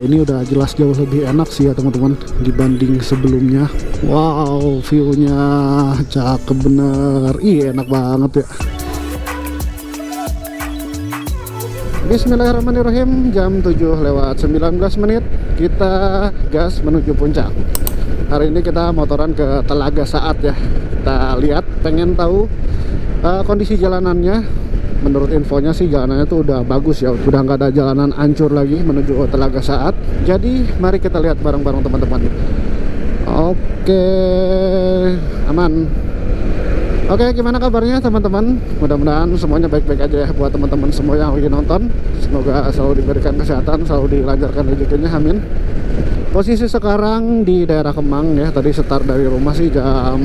Ini udah jelas jauh lebih enak sih ya teman-teman dibanding sebelumnya. Wow, view-nya cakep bener. Ih, enak banget ya. Bismillahirrahmanirrahim. Jam 7:19 menit. Kita gas menuju puncak. Hari ini kita motoran ke Telaga Saat ya. Kita lihat, pengen tahu kondisi jalanannya. Menurut infonya sih jalanannya tuh udah bagus ya, udah nggak ada jalanan hancur lagi menuju Telaga Saat. Jadi mari kita lihat bareng-bareng teman-teman. Oke, aman. Oke, gimana kabarnya teman-teman? Mudah-mudahan semuanya baik-baik aja ya buat teman-teman semua yang lagi nonton. Semoga selalu diberikan kesehatan, selalu dilancarkan rezekinya, amin. Posisi sekarang di daerah Kemang ya. Tadi start dari rumah sih jam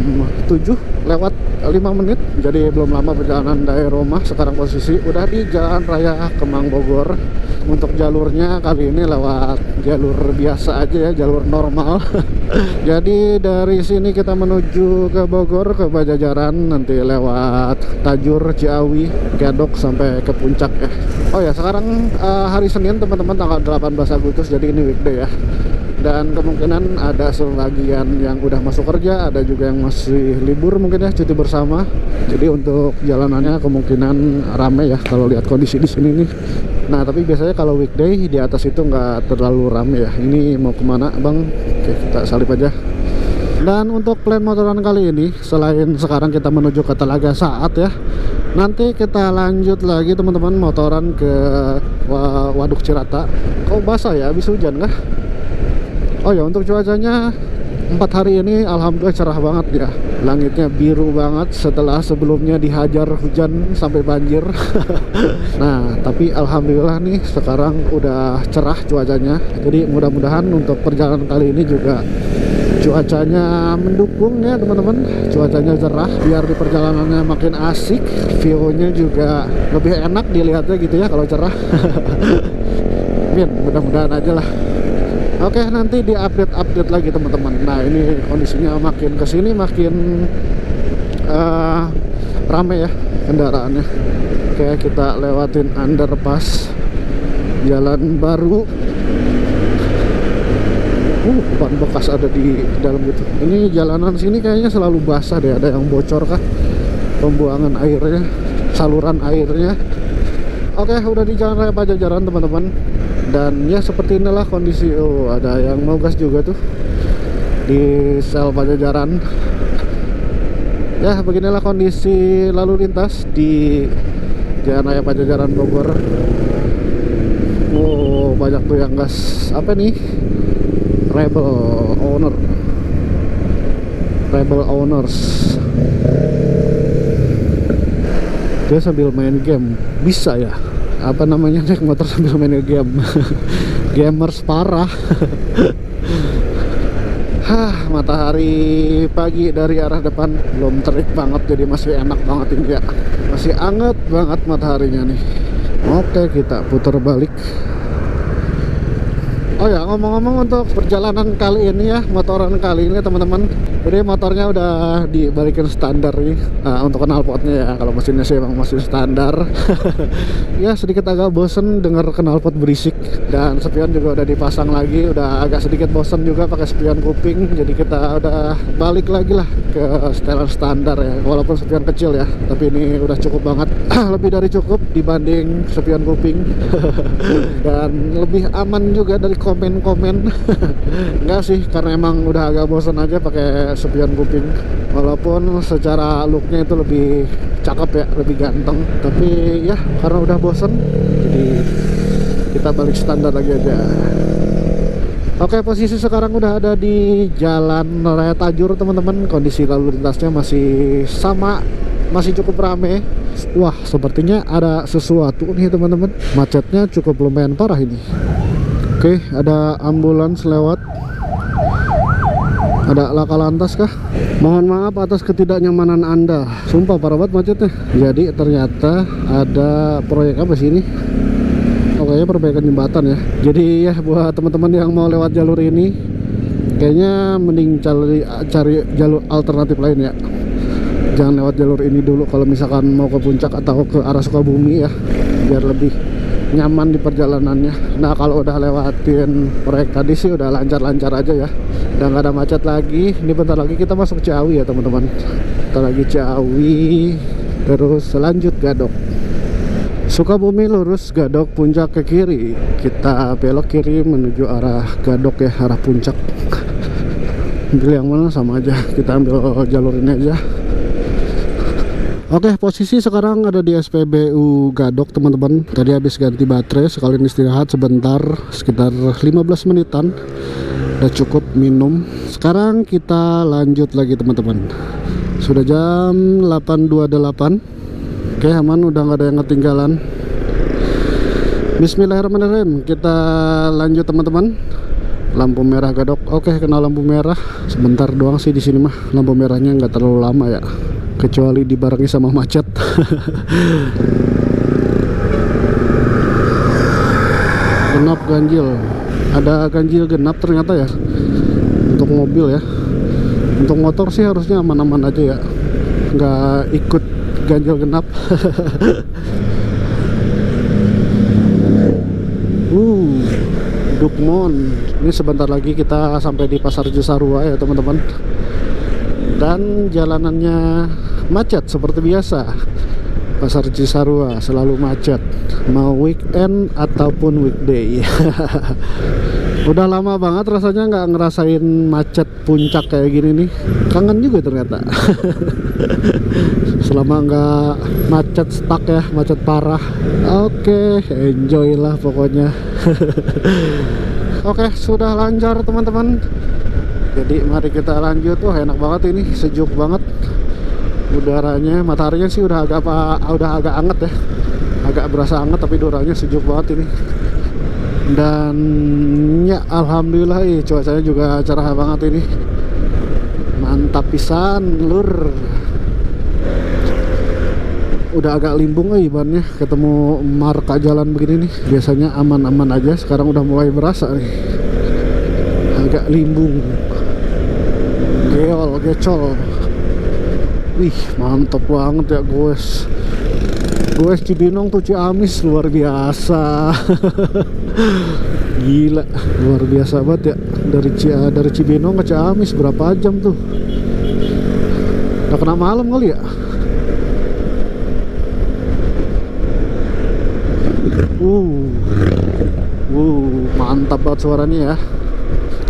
7:05, jadi belum lama perjalanan dari rumah. Sekarang posisi udah di Jalan Raya Kemang Bogor. Untuk jalurnya kali ini lewat jalur biasa aja ya, jalur normal. Jadi dari sini kita menuju ke Bogor, ke Pajajaran, nanti lewat Tajur, Ciawi, Gadok sampai ke puncak ya. Oh ya, sekarang hari Senin teman-teman, tanggal 18 Agustus, jadi ini weekday ya. Dan kemungkinan ada sebagian yang udah masuk kerja, ada juga yang masih libur mungkin ya, cuti bersama. Jadi untuk jalanannya kemungkinan rame ya kalau lihat kondisi di sini nih. Nah, tapi biasanya kalau weekday di atas itu nggak terlalu rame ya. Ini mau kemana bang? Oke, kita salip aja. Dan untuk plan motoran kali ini, selain sekarang kita menuju ke Telaga Saat ya, nanti kita lanjut lagi teman-teman motoran ke Waduk Cirata. Kok basah ya, habis hujan kah? Oh ya, untuk cuacanya 4 hari ini alhamdulillah cerah banget ya. Langitnya biru banget setelah sebelumnya dihajar hujan sampai banjir. Nah, tapi alhamdulillah nih sekarang udah cerah cuacanya. Jadi mudah-mudahan untuk perjalanan kali ini juga cuacanya mendukung ya teman-teman. Cuacanya cerah biar di perjalanannya makin asik, view-nya juga lebih enak dilihatnya gitu ya kalau cerah. Amin, mudah-mudahan aja lah. Oke, nanti di update lagi teman-teman. Nah, ini kondisinya makin kesini makin rame ya kendaraannya. Oke, kita lewatin underpass jalan baru. Ban bekas ada di dalam gitu. Ini jalanan sini kayaknya selalu basah deh. Ada yang bocor kah pembuangan airnya, saluran airnya. Oke, udah di Jalan Raya Pajajaran teman-teman. Dan ya seperti inilah kondisi. Oh, ada yang mau gas juga tuh di sel Pajajaran. Ya, beginilah kondisi lalu lintas di Jalan Raya Pajajaran Bogor. Oh, banyak tuh yang gas. Apa nih? Rebel Owners. Dia sambil main game. Bisa ya? Apa namanya, naik motor sambil main game. Gamers parah. Matahari pagi dari arah depan belum terik banget, jadi masih enak banget ini ya. Masih anget banget mataharinya nih. Oke, kita putar balik. Oh ya, ngomong-ngomong untuk perjalanan kali ini ya, motoran kali ini teman-teman, jadi motornya udah dibalikin standar nih. Untuk knalpotnya ya, kalau mesinnya sih emang masih standar. Ya, sedikit agak bosen denger knalpot berisik. Dan spion juga udah dipasang lagi, udah agak sedikit bosen juga pakai spion kuping. Jadi kita udah balik lagi lah ke setelan standar ya, walaupun spion kecil ya, tapi ini udah cukup banget. Lebih dari cukup dibanding spion kuping. Dan lebih aman juga dari komen-komen. Enggak sih, karena emang udah agak bosan aja pakai spion kuping. Walaupun secara looknya itu lebih cakep ya, lebih ganteng, tapi ya karena udah bosan jadi kita balik standar lagi aja. Oke, posisi sekarang udah ada di Jalan Raya Tajur teman-teman. Kondisi lalu lintasnya masih sama, masih cukup rame. Wah, sepertinya ada sesuatu nih teman-teman. Macetnya cukup lumayan parah ini. Oke, ada ambulans lewat. Ada laka lantas kah? Mohon maaf atas ketidaknyamanan Anda. Sumpah parah banget macetnya. Jadi ternyata ada proyek apa sih ini? Kayaknya perbaikan jembatan ya. Jadi ya buat teman-teman yang mau lewat jalur ini, kayaknya mending cari jalur alternatif lain ya. Jangan lewat jalur ini dulu kalau misalkan mau ke puncak atau ke arah Sukabumi ya, biar lebih nyaman di perjalanannya. Nah kalau udah lewatin proyek tadi sih udah lancar-lancar aja ya, udah nggak ada macet lagi. Ini bentar lagi kita masuk Ciawi ya teman-teman, bentar lagi Ciawi, terus lanjut Gadok. Sukabumi lurus, Gadok Puncak ke kiri. Kita belok kiri menuju arah Gadok ya, arah Puncak. Ambil yang mana sama aja, kita ambil jalur ini aja. Oke, posisi sekarang ada di SPBU Gadok teman-teman. Tadi habis ganti baterai, sekalian istirahat sebentar, sekitar 15 menitan. Udah cukup minum. Sekarang kita lanjut lagi teman-teman. Sudah jam 8.28. Oke, aman, udah nggak ada yang ketinggalan. Bismillahirrahmanirrahim. Kita lanjut teman-teman. Lampu merah Gadok. Oke, kena lampu merah. Sebentar doang sih di sini mah. Lampu merahnya nggak terlalu lama ya, kecuali dibarengi sama macet. Genap ganjil. Ada ganjil genap ternyata ya untuk mobil ya. Untuk motor sih harusnya aman-aman aja ya, nggak ikut ganjil genap. Dukmon. Ini sebentar lagi kita sampai di Pasar Cisarua ya teman-teman. Dan jalanannya macet seperti biasa. Pasar Cisarua selalu macet, mau weekend ataupun weekday. Udah lama banget rasanya nggak ngerasain macet puncak kayak gini nih. Kangen juga ternyata. Selama nggak macet stuck ya, macet parah. Oke, enjoy lah pokoknya. Oke, sudah lancar teman-teman. Jadi mari kita lanjut. Wah enak banget ini, sejuk banget udaranya. Mataharinya sih udah agak anget ya, agak berasa anget, tapi udaranya sejuk banget ini. Dan ya alhamdulillah cuacanya juga cerah banget ini. Mantap pisan lur. Udah agak limbung bannya, ketemu marka jalan begini nih. Biasanya aman-aman aja, sekarang udah mulai berasa nih agak limbung. Geol, gecol. Wih mantap banget ya guys. Guys, Cibinong tuh Ciamis luar biasa. Gila, luar biasa banget ya. Dari Cibinong ke Ciamis berapa jam tuh? Udah kena malam kali ya. Mantap banget suaranya ya.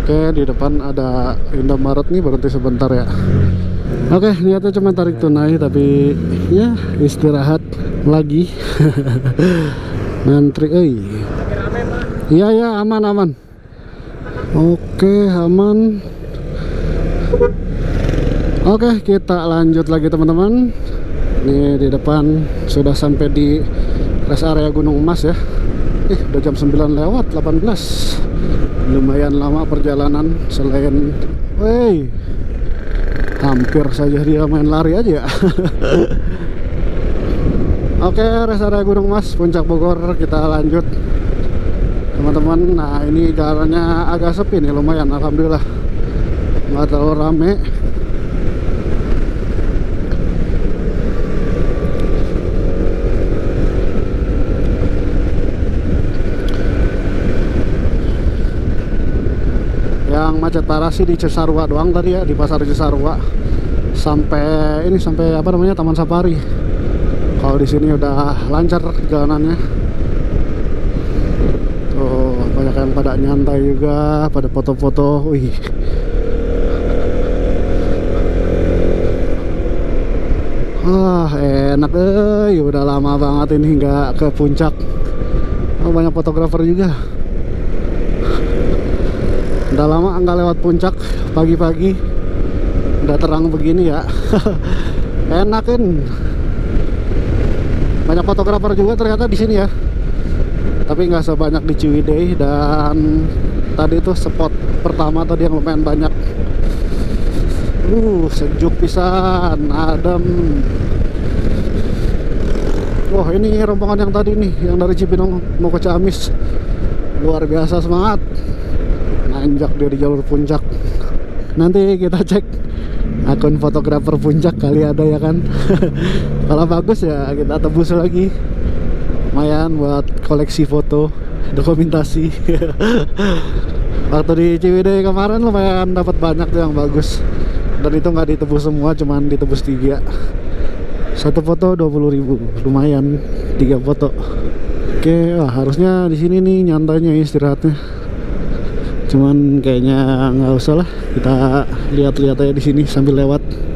Oke, di depan ada Indomaret nih, berhenti sebentar ya. Oke, niatnya cuma tarik tunai, tapi ya istirahat lagi. Ngantri, iya ya, aman. Oke, aman. Oke, kita lanjut lagi teman-teman. Nih di depan sudah sampai di rest area Gunung Emas ya. Udah jam 9 lewat 18. Lumayan lama perjalanan. Selain hampir saja dia main lari aja ya. Oke, rest area Gunung Emas, Puncak Bogor, kita lanjut teman-teman. Nah ini jalannya agak sepi nih, lumayan alhamdulillah, nggak terlalu rame. Yang macet parah sih di Cisarua doang tadi ya, di Pasar Cisarua sampai apa namanya, Taman Safari. Kalau di sini udah lancar jalanannya. Tuh banyak yang pada nyantai juga, pada foto-foto. Wih, enak udah lama banget ini nggak ke puncak. Banyak fotografer juga. Udah lama nggak lewat puncak pagi-pagi, udah terang begini ya. Enakin. Banyak fotografer juga ternyata di sini ya, tapi nggak sebanyak di Ciwidey. Dan tadi itu spot pertama tadi yang lumayan banyak. Sejuk pisan, adem. Wah ini rombongan yang tadi nih, yang dari Cibinong mau ke Ciamis, luar biasa semangat. Nanjak dia di jalur puncak. Nanti kita cek akun fotografer puncak, kali ada ya kan. Kalau bagus ya kita tebus lagi. lumayan buat koleksi foto, dokumentasi. Waktu di Ciwidey kemarin lumayan dapat banyak tuh yang bagus, dan itu nggak ditebus semua, cuman ditebus 3. Satu foto 20.000, lumayan 3 foto. Oke, wah, harusnya di sini nih nyantainya istirahatnya. Cuman kayaknya nggak usah lah, kita lihat-lihat aja di sini sambil lewat.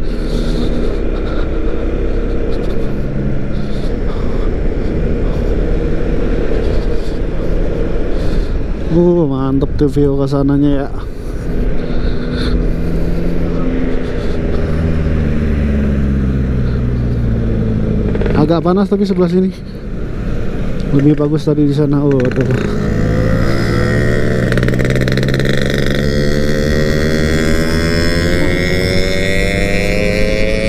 Mantep tuh view kesananya ya. Agak panas tapi sebelah sini lebih bagus tadi di sana. Oh, tuh.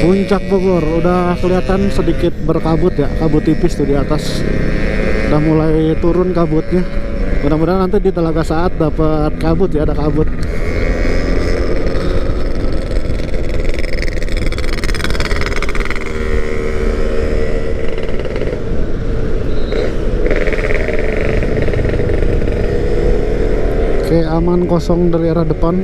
Puncak Bogor udah kelihatan sedikit berkabut ya, kabut tipis tuh di atas. Udah mulai turun kabutnya. Mudah-mudahan nanti di Telaga Saat dapat kabut ya, ada kabut. Oke, aman, kosong dari arah depan.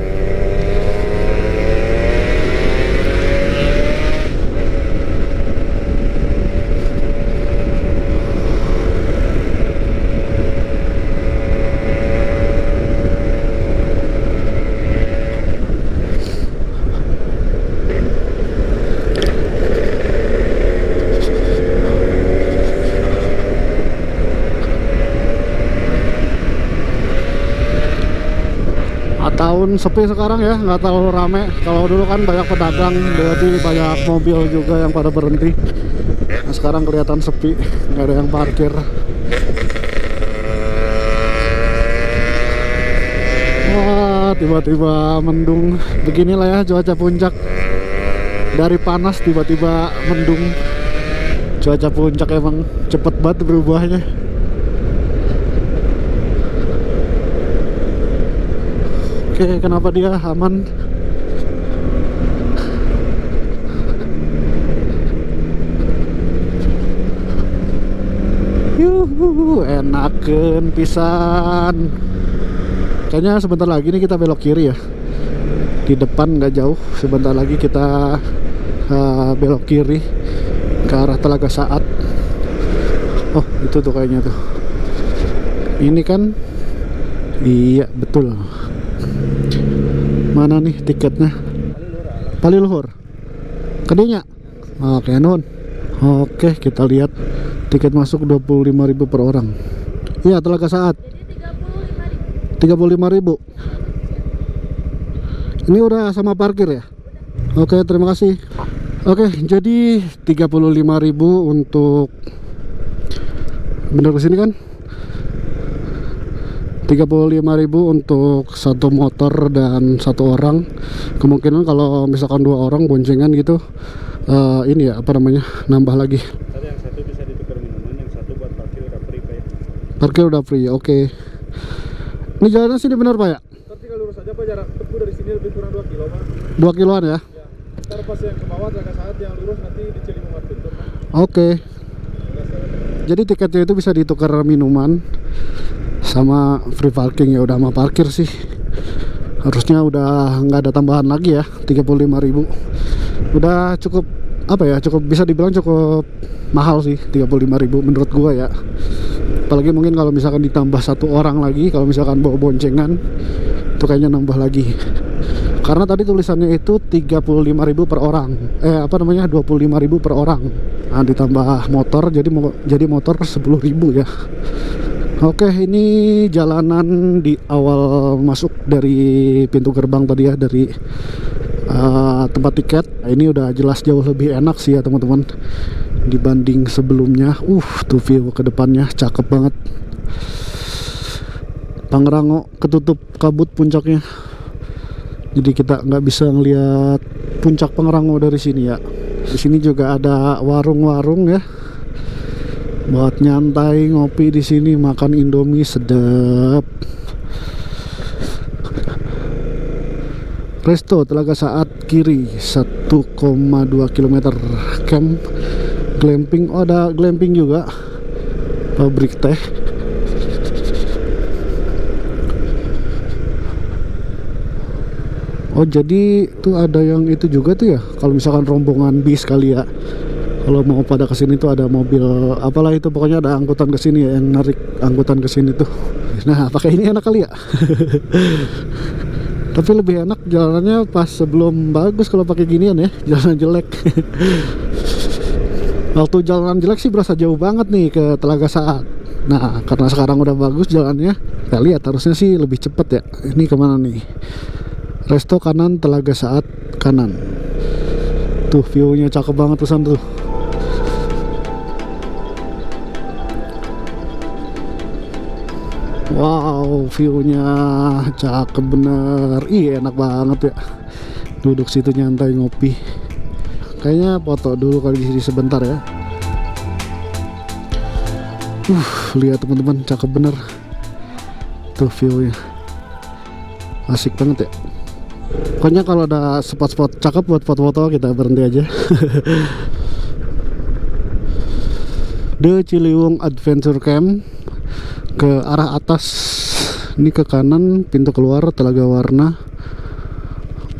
Tahun sepi sekarang ya, nggak terlalu rame. Kalau dulu kan banyak pedagang, jadi banyak mobil juga yang pada berhenti. Nah, sekarang kelihatan sepi, nggak ada yang parkir. Wah, tiba-tiba mendung. Beginilah ya cuaca puncak. Dari panas tiba-tiba mendung. Cuaca puncak emang cepet banget berubahnya. Oke, kenapa dia aman? Yuhu, enakeun pisan. Kayaknya sebentar lagi nih kita belok kiri ya. Di depan nggak jauh, sebentar lagi kita belok kiri ke arah Telaga Saat. Oh, itu tuh kayaknya tuh. Ini kan, iya betul. Mana nih tiketnya? Paliluhur. Kedinya. Oke, nun. Oke, kita lihat tiket masuk 25.000 per orang. Iya, Telaga Saat. 35.000. Ini udah sama parkir ya? Oke, terima kasih. Oke, jadi 35.000 untuk, bener kesini kan? 35.000 untuk satu motor dan satu orang. Kemungkinan kalau misalkan 2 orang boncengan gitu, ini ya apa namanya, nambah lagi. Yang satu bisa ditukar minuman, yang satu buat parkir udah free Pak ya. Parkir udah free, oke. Ini jalannya sini benar Pak ya? Tinggal lurus aja Pak, jarak tempuh dari sini lebih kurang 2 kilo Pak. 2 kiloan ya? Ya. Ntar pas yang ke bawah Telaga Saat yang lurus nanti di Cilimungat Pintu Pak. Oke. Jadi tiketnya itu bisa ditukar minuman sama free parking. Ya udah sama parkir sih. Harusnya udah nggak ada tambahan lagi ya. 35.000 udah cukup, apa ya, cukup bisa dibilang cukup mahal sih 35.000 menurut gua ya. Apalagi mungkin kalau misalkan ditambah satu orang lagi, kalau misalkan bawa boncengan, itu kayaknya nambah lagi. Karena tadi tulisannya itu 35.000 per orang. 25.000 per orang. Nah, ditambah motor jadi motor 10.000 ya. Oke, ini jalanan di awal masuk dari pintu gerbang tadi ya, dari tempat tiket. Ini udah jelas jauh lebih enak sih ya teman-teman dibanding sebelumnya. Tuh view ke depannya cakep banget. Pangrango ketutup kabut puncaknya. Jadi kita nggak bisa ngelihat puncak Pangrango dari sini ya. Di sini juga ada warung-warung ya, buat nyantai ngopi di sini, makan Indomie sedap. Resto Telaga Saat kiri 1,2 km. Camp glamping, oh ada glamping juga. pabrik teh. Oh jadi tuh ada yang itu juga tuh ya, kalau misalkan rombongan bis kali ya, kalau mau pada kesini tuh ada mobil apalah itu, pokoknya ada angkutan kesini ya, yang narik angkutan kesini tuh. Nah pakai ini enak kali ya. Tapi lebih enak jalanannya pas sebelum bagus kalau pakai ginian ya, jalan jelek. Waktu jalanan jelek sih berasa jauh banget nih ke Telaga Saat. Nah karena sekarang udah bagus jalannya, kita lihat harusnya sih lebih cepet ya. Ini kemana nih? Resto kanan Telaga Saat kanan. Tuh view-nya cakep banget tuh tuh. Wow, view-nya cakep bener. Ih enak banget ya. Duduk situ nyantai ngopi. Kayaknya foto dulu kali di sini sebentar ya. Lihat teman-teman, cakep bener. Tuh view-nya. Asik banget ya. Pokoknya kalau ada spot-spot cakep buat foto-foto kita berhenti aja. The Ciliwung Adventure Camp ke arah atas. Ini ke kanan pintu keluar Telaga Warna.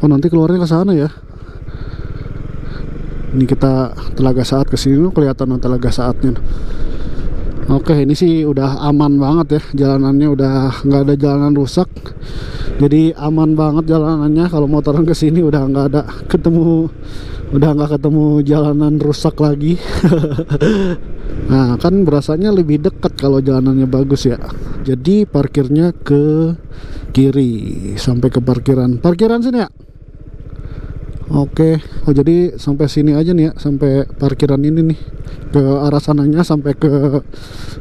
Oh nanti keluarnya ke sana ya. Ini kita Telaga Saat kesini kelihatan Telaga Saatnya. Oke ini sih udah aman banget ya, jalanannya udah nggak ada jalanan rusak, jadi aman banget jalanannya. Kalau motoran kesini udah nggak ketemu jalanan rusak lagi. Nah kan berasanya lebih dekat kalau jalanannya bagus ya. Jadi parkirnya ke kiri sampai ke parkiran sini ya. Oke, oh jadi sampai sini aja nih ya, sampai parkiran ini nih. Ke arah sananya sampai ke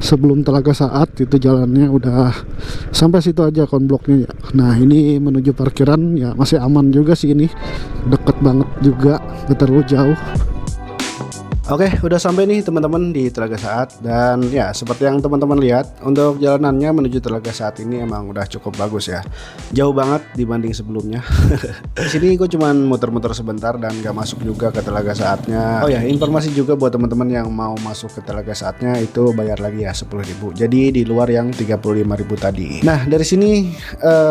sebelum Telaga Saat itu jalannya udah sampai situ aja konbloknya ya. Nah ini menuju parkiran ya, masih aman juga sih, ini deket banget juga, gak terlalu jauh. Oke, udah sampai nih teman-teman di Telaga Saat, dan ya seperti yang teman-teman lihat, untuk jalanannya menuju Telaga Saat ini emang udah cukup bagus ya, jauh banget dibanding sebelumnya. Di sini gue cuman muter-muter sebentar dan gak masuk juga ke Telaga Saatnya. Oh ya, informasi juga buat teman-teman yang mau masuk ke Telaga Saatnya itu bayar lagi ya 10.000. Jadi di luar yang 35.000 tadi. Nah dari sini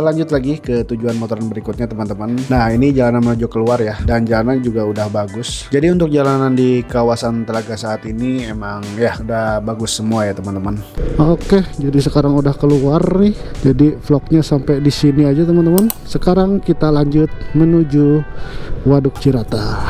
lanjut lagi ke tujuan motoran berikutnya teman-teman. Nah ini jalanan menuju keluar ya, dan jalanan juga udah bagus. Jadi untuk jalanan di kawasan Telaga Saat ini emang ya udah bagus semua ya teman-teman. Oke, jadi sekarang udah keluar nih. Jadi vlognya sampai di sini aja teman-teman. Sekarang kita lanjut menuju Waduk Cirata.